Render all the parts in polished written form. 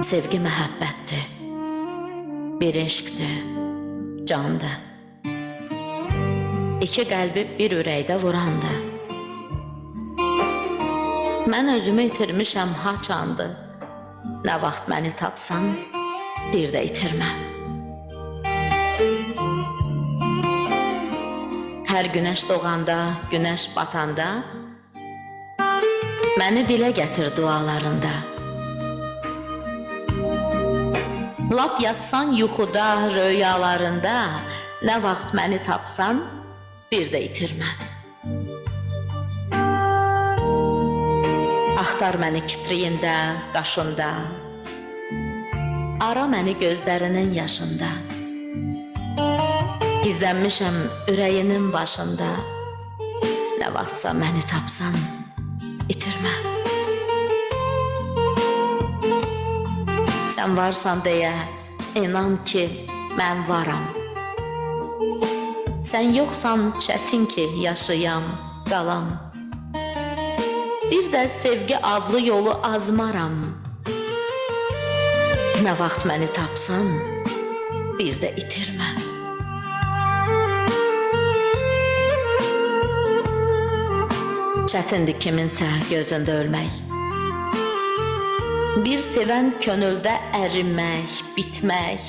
Sevgi məhəbbətdir, bir eşqdir, candır. İki qəlbi bir ürəkdə vurandır. Mən özümü itirmişəm haçandır. Nə vaxt məni tapsan, bir də itirməm. Hər günəş doğanda, günəş batanda, məni dilə gətir dualarında. Lap yatsan yuxuda, röyalarında, nə vaxt məni tapsan, bir də itirməm. Axtar məni kipriyində, qaşında, ara məni gözlərinin yaşında. Gizlənmişəm ürəyinin başında, nə vaxtsa məni tapsan, itirməm. Sən varsan deyə, inan ki, mən varam. Sən yoxsan çətin ki, yaşayam, qalam. Bir də sevgi adlı yolu azmaram. Nə vaxt məni tapsan, bir də itirməm. Çətindir kiminsə gözündə ölmək. Bir sevən könüldə ərinmək, bitmək.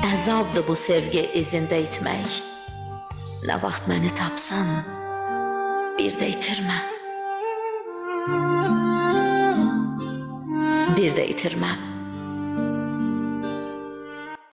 Əzabdır bu sevgi izində itmək. Nə vaxt məni tapsan, bir də itirməm. Bir də itirməm.